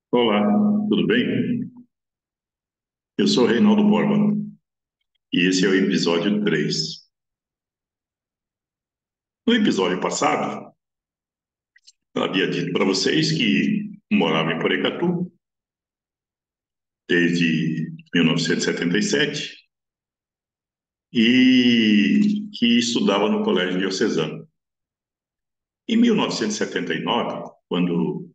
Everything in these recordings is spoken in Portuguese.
Olá, tudo bem? Eu sou Reinaldo Borba e esse é o episódio 3. No episódio passado, eu havia dito para vocês que morava em Porecatu desde 1977 e que estudava no Colégio Diocesano. Em 1979, quando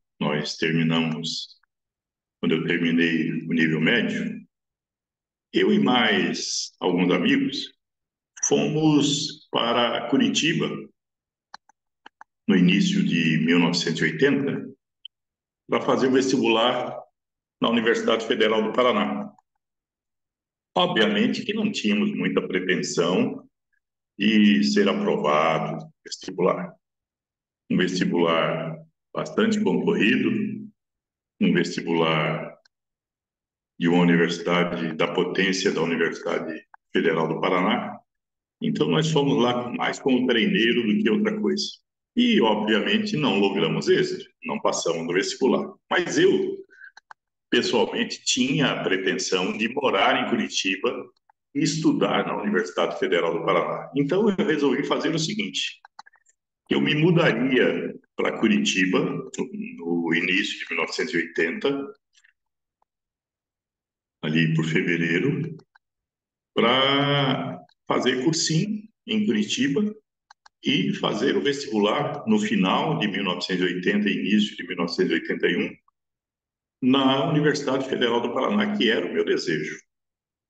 eu terminei o nível médio, eu e mais alguns amigos fomos para Curitiba no início de 1980 para fazer o vestibular na Universidade Federal do Paraná. Obviamente que não tínhamos muita pretensão de ser aprovado no vestibular. Um vestibular bastante concorrido, um vestibular de uma universidade da potência da Universidade Federal do Paraná. Então nós fomos lá mais como treineiro do que outra coisa. E, obviamente, não logramos êxito, não passamos no vestibular. Mas eu pessoalmente, tinha a pretensão de morar em Curitiba e estudar na Universidade Federal do Paraná. Então, eu resolvi fazer o seguinte: eu me mudaria para Curitiba no início de 1980, ali por fevereiro, para fazer cursinho em Curitiba e fazer o vestibular no final de 1980 e início de 1981 na Universidade Federal do Paraná, que era o meu desejo.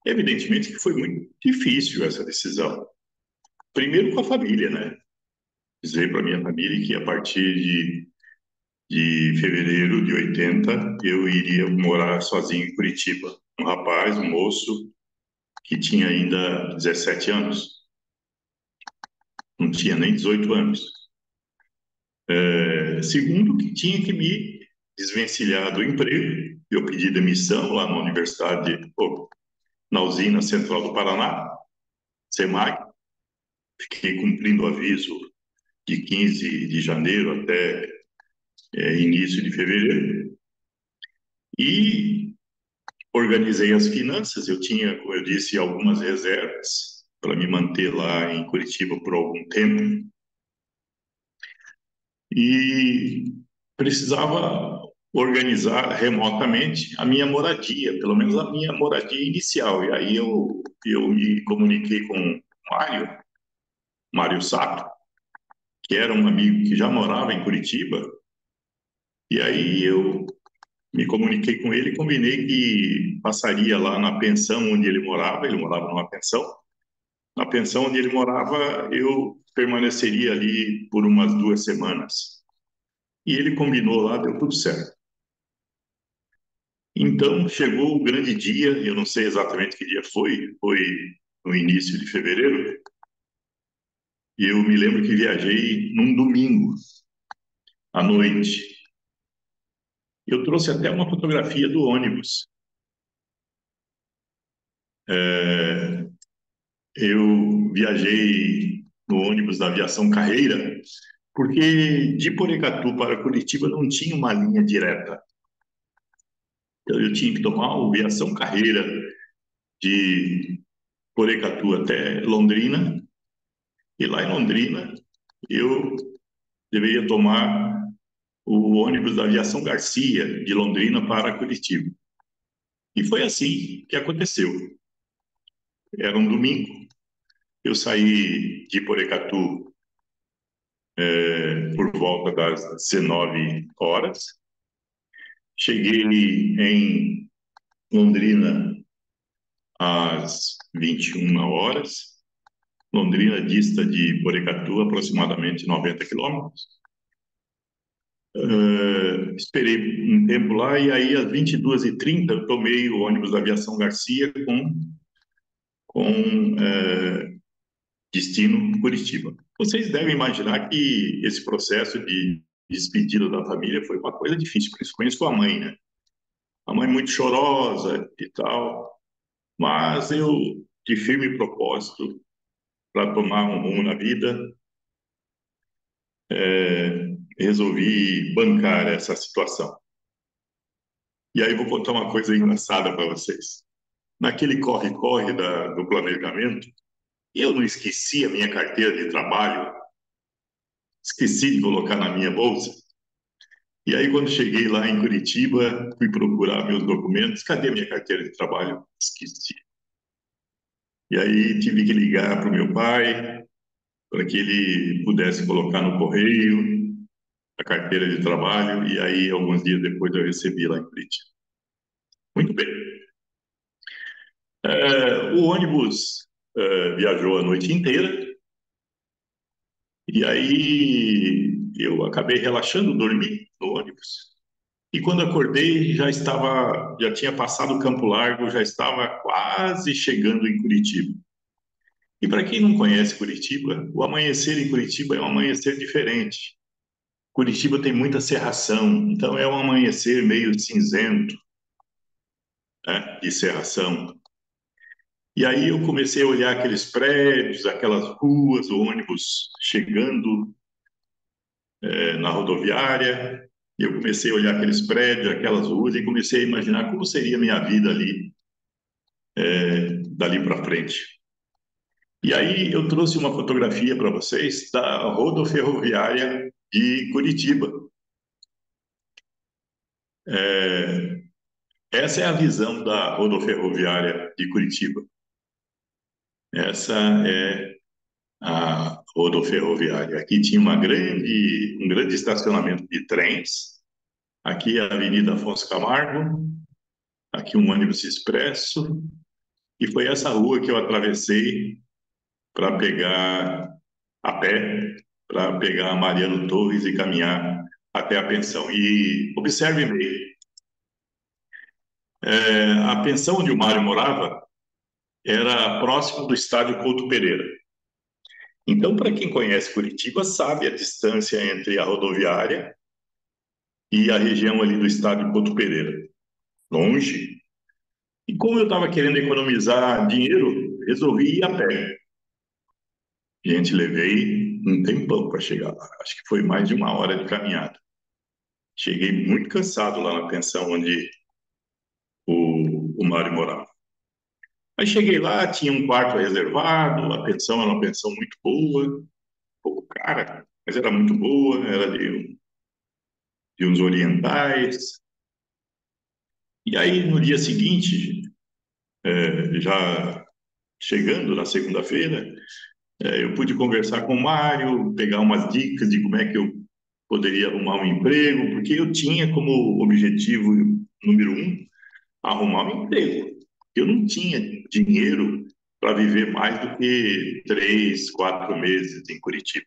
Evidentemente que foi muito difícil essa decisão. Primeiro com a família, né? Dizer para minha família que a partir de fevereiro de 80 eu iria morar sozinho em Curitiba. Um rapaz, um moço, que tinha ainda 17 anos, não tinha nem 18 anos. Segundo, que tinha que me desvencilhar do emprego. Eu pedi demissão lá na universidade, na usina central do Paraná, SEMAG. Fiquei cumprindo o aviso de 15 de janeiro até início de fevereiro, e organizei as finanças. Eu tinha, como eu disse, algumas reservas para me manter lá em Curitiba por algum tempo, e precisava organizar remotamente a minha moradia, pelo menos a minha moradia inicial. E aí eu me comuniquei com o Mário Sato, que era um amigo que já morava em Curitiba, e aí eu me comuniquei com ele e combinei que passaria lá na pensão onde ele morava numa pensão. Na pensão onde ele morava, eu permaneceria ali por umas 2 semanas. E ele combinou lá, deu tudo certo. Então, chegou o grande dia, eu não sei exatamente que dia foi no início de fevereiro, e eu me lembro que viajei num domingo à noite. Eu trouxe até uma fotografia do ônibus. É, eu viajei no ônibus da Aviação Carreira, porque de Porecatu para Curitiba não tinha uma linha direta. Então eu tinha que tomar a Aviação Carreira de Porecatu até Londrina, e lá em Londrina eu deveria tomar o ônibus da Aviação Garcia de Londrina para Curitiba. E foi assim que aconteceu. Era um domingo, eu saí de Porecatu por volta das 19 horas. Cheguei em Londrina às 21 horas. Londrina dista de Porecatu aproximadamente 90 quilômetros. Esperei um tempo lá e aí às 22h30 eu tomei o ônibus da Aviação Garcia com destino Curitiba. Vocês devem imaginar que esse processo de despedida da família foi uma coisa difícil, principalmente com a mãe, né? A mãe muito chorosa e tal, mas eu, de firme propósito, para tomar um rumo na vida, resolvi bancar essa situação. E aí vou contar uma coisa engraçada para vocês. Naquele corre-corre do planejamento, eu não esqueci a minha carteira de trabalho, esqueci de colocar na minha bolsa. E aí, quando cheguei lá em Curitiba, fui procurar meus documentos. Cadê minha carteira de trabalho? Esqueci. E aí tive que ligar para o meu pai para que ele pudesse colocar no correio a carteira de trabalho. E aí, alguns dias depois, eu recebi lá em Curitiba. Muito bem. O ônibus viajou a noite inteira. E aí eu acabei relaxando, dormi no ônibus. E quando acordei, já tinha passado o Campo Largo, já estava quase chegando em Curitiba. E para quem não conhece Curitiba, o amanhecer em Curitiba é um amanhecer diferente. Curitiba tem muita cerração, então é um amanhecer meio cinzento, né, de cerração. E aí eu comecei a olhar aqueles prédios, aquelas ruas, o ônibus chegando na rodoviária, e eu comecei a olhar aqueles prédios, aquelas ruas, e comecei a imaginar como seria a minha vida ali, dali para frente. E aí eu trouxe uma fotografia para vocês da rodoferroviária de Curitiba. É, essa é a visão da rodoferroviária de Curitiba. Essa é a rodoferroviária. Aqui tinha um grande estacionamento de trens. Aqui é a Avenida Afonso Camargo, aqui um ônibus expresso, e foi essa rua que eu atravessei para pegar a pé, para pegar a Mariano Torres e caminhar até a pensão. E observe bem, a pensão onde o Mário morava era próximo do estádio Couto Pereira. Então, para quem conhece Curitiba, sabe a distância entre a rodoviária e a região ali do estádio Couto Pereira. Longe. E como eu estava querendo economizar dinheiro, resolvi ir a pé. Gente, levei um tempão para chegar lá. Acho que foi mais de uma hora de caminhada. Cheguei muito cansado lá na pensão onde o Mário morava. Aí cheguei lá, tinha um quarto reservado, a pensão era uma pensão muito boa, um pouco cara, mas era muito boa, era de uns orientais. E aí, no dia seguinte, já chegando na segunda-feira, eu pude conversar com o Mário, pegar umas dicas de como é que eu poderia arrumar um emprego, porque eu tinha como objetivo número um arrumar um emprego. Eu não tinha dinheiro para viver mais do que 3, 4 meses em Curitiba.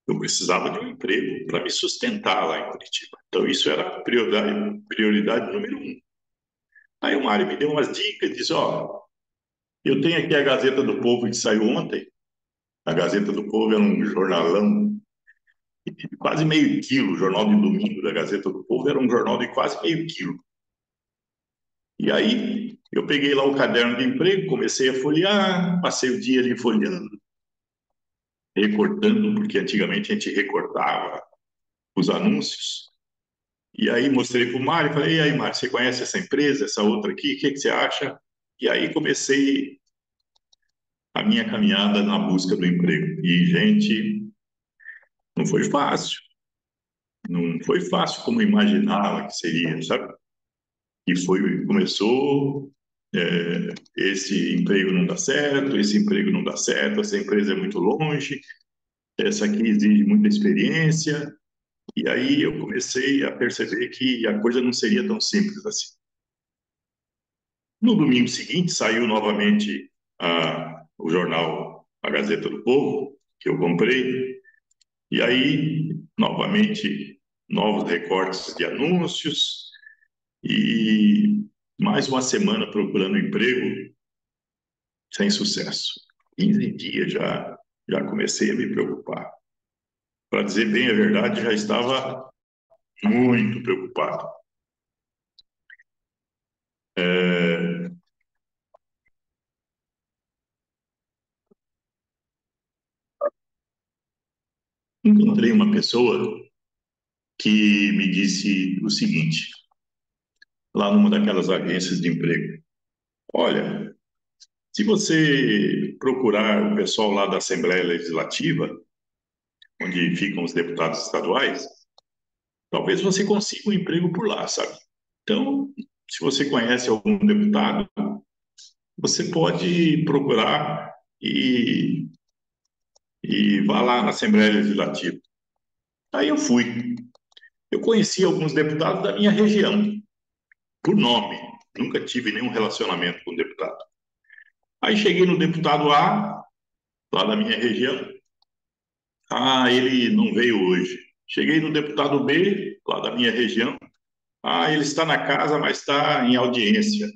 Eu precisava de um emprego para me sustentar lá em Curitiba. Então, isso era a prioridade número um. Aí o Mário me deu umas dicas, disse, ó, eu tenho aqui a Gazeta do Povo que saiu ontem. A Gazeta do Povo era um jornalão de quase meio quilo. O jornal de domingo da Gazeta do Povo era um jornal de quase meio quilo. E aí eu peguei lá o caderno de emprego, comecei a folhear, passei o dia ali folheando, recortando, porque antigamente a gente recortava os anúncios. E aí mostrei para o Mário, falei, e aí, Mário, você conhece essa empresa, essa outra aqui, o que você acha? E aí comecei a minha caminhada na busca do emprego. E, gente, não foi fácil. Não foi fácil como imaginava que seria, sabe? E foi, começou, esse emprego não dá certo, esse emprego não dá certo, essa empresa é muito longe, essa aqui exige muita experiência. E aí eu comecei a perceber que a coisa não seria tão simples assim. No domingo seguinte saiu novamente o jornal A Gazeta do Povo, que eu comprei, e aí novamente novos recortes de anúncios e mais uma semana procurando emprego sem sucesso. 15 dias já comecei a me preocupar. Para dizer bem a verdade, já estava muito preocupado. É, encontrei uma pessoa que me disse o seguinte: lá numa daquelas agências de emprego. Olha, se você procurar o pessoal lá da Assembleia Legislativa, onde ficam os deputados estaduais, talvez você consiga um emprego por lá, sabe? Então, se você conhece algum deputado, você pode procurar e vá lá na Assembleia Legislativa. Aí eu fui. Eu conheci alguns deputados da minha região, por nome. Nunca tive nenhum relacionamento com o deputado. Aí cheguei no deputado A, lá da minha região. Ah, ele não veio hoje. Cheguei no deputado B, lá da minha região. Ah, ele está na casa, mas está em audiência.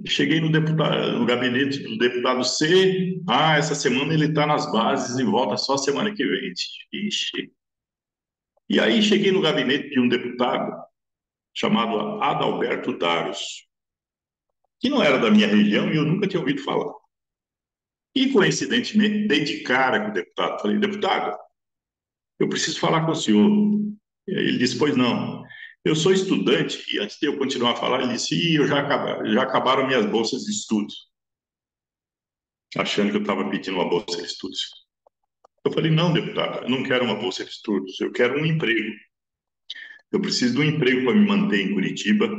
Cheguei no deputado, no gabinete do deputado C. Ah, essa semana ele está nas bases e volta só semana que vem. Ixi. E aí cheguei no gabinete de um deputado chamado Adalberto Daros, que não era da minha região e eu nunca tinha ouvido falar. E, coincidentemente, dei de cara com o deputado. Falei, deputado, eu preciso falar com o senhor. E aí ele disse, pois não. Eu sou estudante, e antes de eu continuar a falar, ele disse, eu já acabaram minhas bolsas de estudos, achando que eu estava pedindo uma bolsa de estudos. Eu falei, não, deputado, eu não quero uma bolsa de estudos, eu quero um emprego. Eu preciso de um emprego para me manter em Curitiba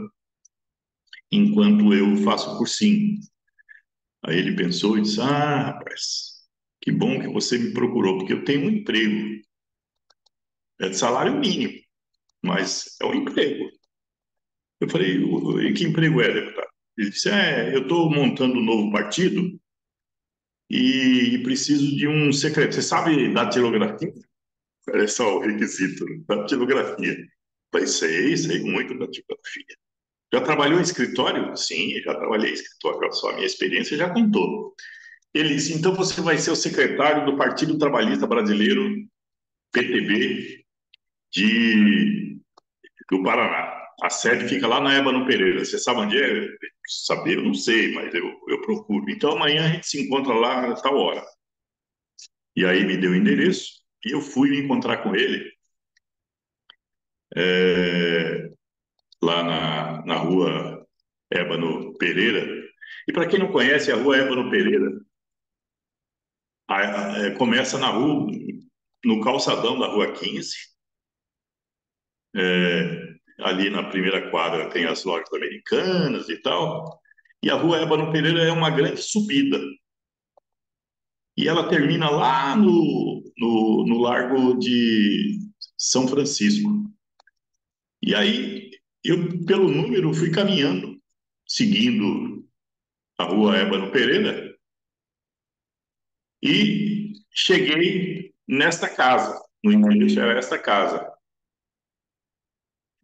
enquanto eu faço cursinho. Aí ele pensou e disse, ah, rapaz, que bom que você me procurou, porque eu tenho um emprego. É de salário mínimo, mas é um emprego. Eu falei, e que emprego é, deputado? Ele disse, eu estou montando um novo partido e preciso de um secretário. Você sabe datilografia? É só o requisito, datilografia. Eu falei, sei muito datilografia. Já trabalhou em escritório? Sim, já trabalhei em escritório. Olha só, a minha experiência já contou. Ele disse, então você vai ser o secretário do Partido Trabalhista Brasileiro, PTB, do Paraná. A sede fica lá na Ébano Pereira. Você sabe onde é? Saber, eu não sei, mas eu procuro. Então amanhã a gente se encontra lá a tal hora. E aí me deu o endereço e eu fui me encontrar com ele é, lá na rua Ébano Pereira. E para quem não conhece, a rua Ébano Pereira começa na rua, no calçadão da rua 15. Ali na primeira quadra tem as lojas americanas e tal. E a rua Ébano Pereira é uma grande subida. E ela termina lá no Largo de São Francisco. E aí, eu, pelo número, fui caminhando, seguindo a rua Ébano Pereira, e cheguei nesta casa, no endereço era esta casa,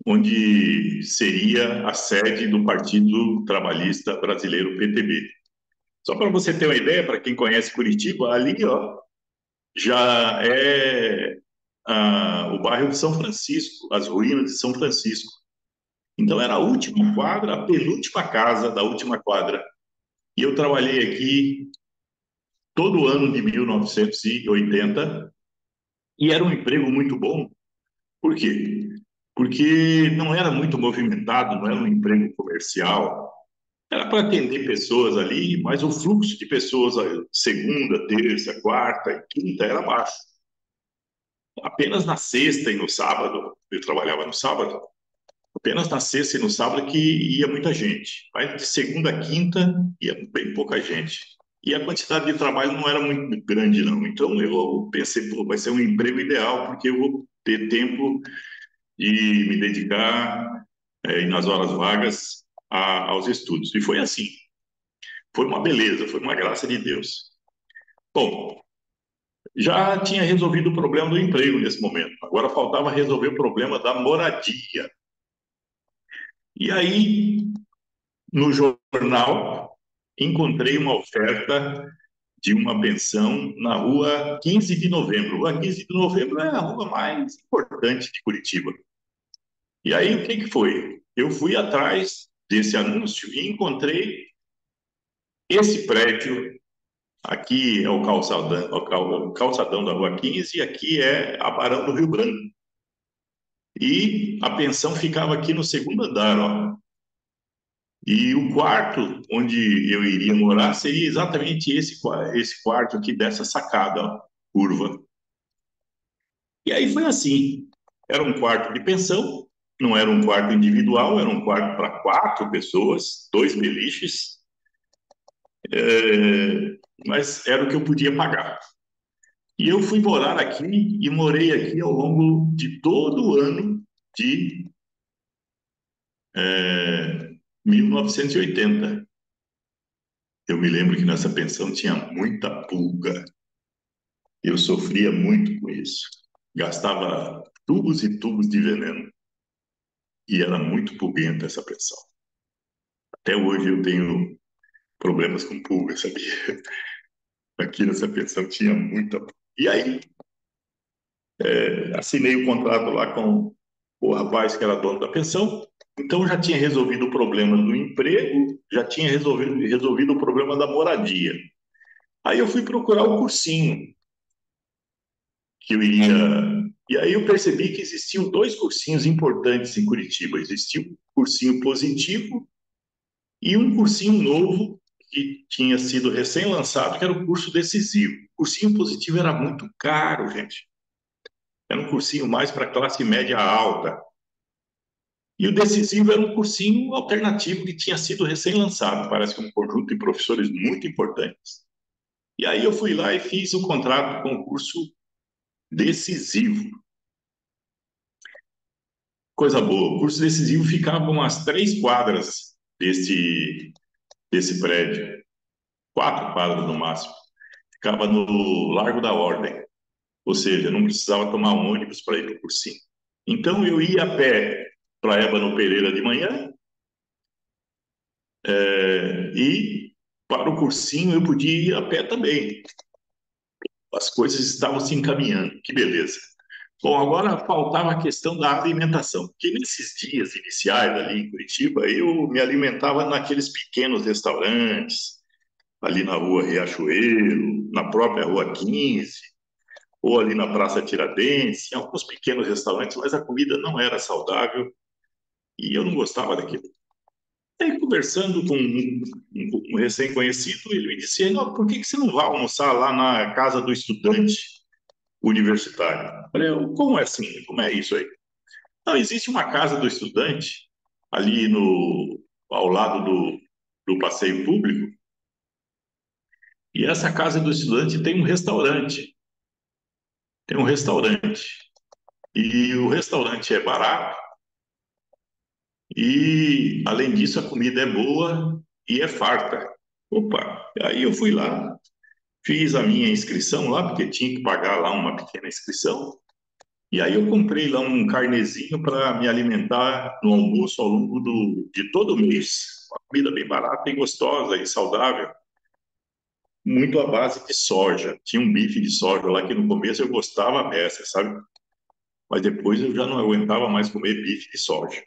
onde seria a sede do Partido Trabalhista Brasileiro, PTB. Só para você ter uma ideia, para quem conhece Curitiba, ali ó, já é o bairro de São Francisco, as ruínas de São Francisco. Então era a última quadra, a penúltima casa da última quadra. E eu trabalhei aqui todo o ano de 1980 e era um emprego muito bom. Por quê? Porque não era muito movimentado, não era um emprego comercial. Era para atender pessoas ali, mas o fluxo de pessoas segunda, terça, quarta e quinta era baixo. Apenas na sexta e no sábado, eu trabalhava no sábado, apenas na sexta e no sábado que ia muita gente. Mas de segunda a quinta ia bem pouca gente. E a quantidade de trabalho não era muito grande, não. Então eu pensei, pô, vai ser um emprego ideal, porque eu vou ter tempo de me dedicar nas horas vagas aos estudos. E foi assim. Foi uma beleza, foi uma graça de Deus. Bom, já tinha resolvido o problema do emprego nesse momento. Agora faltava resolver o problema da moradia. E aí, no jornal, encontrei uma oferta de uma pensão na rua 15 de Novembro. Rua 15 de Novembro é a rua mais importante de Curitiba. E aí, o que que foi? Eu fui atrás desse anúncio e encontrei esse prédio. Aqui é o calçadão da Rua 15 e aqui é a Barão do Rio Branco. E a pensão ficava aqui no segundo andar, ó. E o quarto onde eu iria morar seria exatamente esse quarto aqui dessa sacada, ó, curva. E aí foi assim. Era um quarto de pensão, não era um quarto individual, era um quarto para 4 pessoas, 2 beliches, mas era o que eu podia pagar. E eu fui morar aqui e morei aqui ao longo de todo o ano de 1980. Eu me lembro que nessa pensão tinha muita pulga. Eu sofria muito com isso. Gastava tubos e tubos de veneno. E era muito pulguenta essa pensão. Até hoje eu tenho problemas com pulga, sabia? Aqui nessa pensão tinha muita pulga. E aí, assinei o contrato lá com o rapaz que era dono da pensão. Então, já tinha resolvido o problema do emprego, já tinha resolvido o problema da moradia. Aí eu fui procurar o cursinho que eu iria. E aí eu percebi que existiam 2 cursinhos importantes em Curitiba. Existia um cursinho positivo e um cursinho novo que tinha sido recém-lançado, que era o curso decisivo. O cursinho positivo era muito caro, gente. Era um cursinho mais para classe média alta. E o decisivo era um cursinho alternativo que tinha sido recém-lançado. Parece que um conjunto de professores muito importantes. E aí eu fui lá e fiz o contrato com o curso decisivo. Coisa boa. O curso decisivo ficava umas 3 quadras desse prédio, 4 quadras no máximo. Ficava no Largo da Ordem, ou seja, não precisava tomar um ônibus para ir para o cursinho. Então eu ia a pé para Ébano Pereira de manhã, e para o cursinho eu podia ir a pé também. As coisas estavam se encaminhando, que beleza. Bom, agora faltava a questão da alimentação, porque nesses dias iniciais ali em Curitiba, eu me alimentava naqueles pequenos restaurantes, ali na rua Riachuelo, na própria rua 15, ou ali na Praça Tiradentes, em alguns pequenos restaurantes, mas a comida não era saudável e eu não gostava daquilo. Aí, conversando com um recém-conhecido, ele me disse: não, por que você não vai almoçar lá na casa do estudante universitário? Eu falei: como é assim? Como é isso aí? Não, existe uma casa do estudante ali ao lado do passeio público, e essa casa do estudante tem um restaurante. Tem um restaurante. E o restaurante é barato, e além disso a comida é boa e é farta. Opa, aí eu fui lá, fiz a minha inscrição lá, porque tinha que pagar lá uma pequena inscrição. E aí eu comprei lá um carnezinho para me alimentar no almoço ao longo de todo o mês. Uma comida bem barata e gostosa e saudável, muito à base de soja. Tinha um bife de soja lá que no começo eu gostava dessa, sabe? Mas depois eu já não aguentava mais comer bife de soja.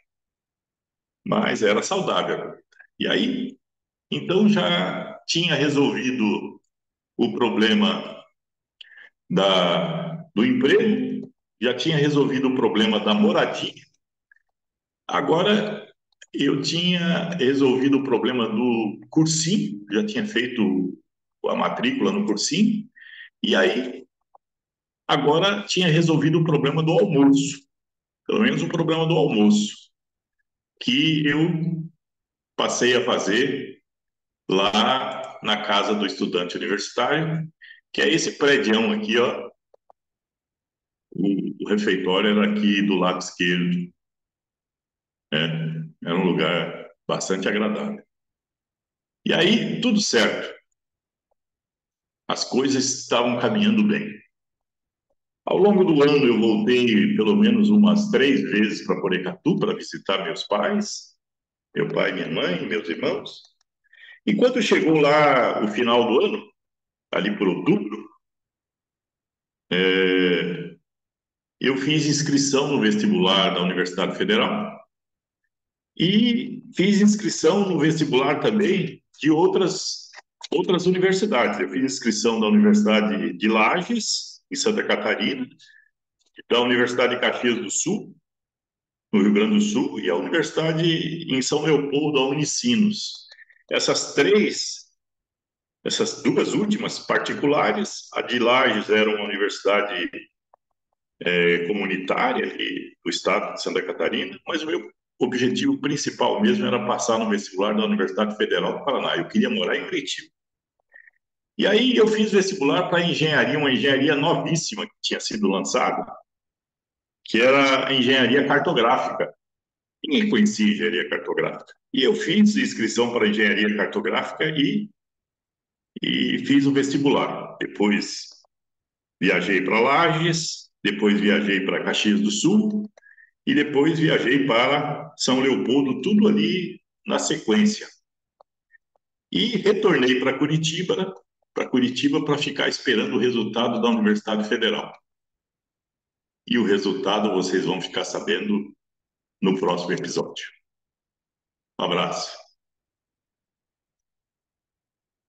Mas era saudável. E aí, então já tinha resolvido o problema do emprego, já tinha resolvido o problema da moradia. Agora eu tinha resolvido o problema do cursinho, já tinha feito a matrícula no cursinho, e aí agora tinha resolvido o problema do almoço, pelo menos o problema do almoço, que eu passei a fazer lá na casa do estudante universitário, que é esse prédião aqui, ó. O refeitório era aqui do lado esquerdo, né? Era um lugar bastante agradável. E aí, tudo certo. As coisas estavam caminhando bem. Ao longo do ano, eu voltei pelo menos umas 3 vezes para Porecatu para visitar meus pais, meu pai, minha mãe, meus irmãos. E quando chegou lá o final do ano, ali por outubro, eu fiz inscrição no vestibular da Universidade Federal e fiz inscrição no vestibular também de outras universidades. Eu fiz inscrição da Universidade de Lages, em Santa Catarina, da Universidade de Caxias do Sul, no Rio Grande do Sul, e a universidade em São Leopoldo, a Unicinos. Essas três, essas duas últimas particulares, a de Lages era uma universidade comunitária ali do estado de Santa Catarina, mas o meu objetivo principal mesmo era passar no vestibular da Universidade Federal do Paraná. Eu queria morar em Curitiba. E aí eu fiz vestibular para engenharia, uma engenharia novíssima que tinha sido lançada, que era a engenharia cartográfica. Ninguém conhecia engenharia cartográfica. E eu fiz inscrição para engenharia cartográfica e fiz o vestibular. Depois viajei para Lages, depois viajei para Caxias do Sul e depois viajei para São Leopoldo, tudo ali na sequência. E retornei para Curitiba para ficar esperando o resultado da Universidade Federal. E o resultado vocês vão ficar sabendo no próximo episódio. Um abraço.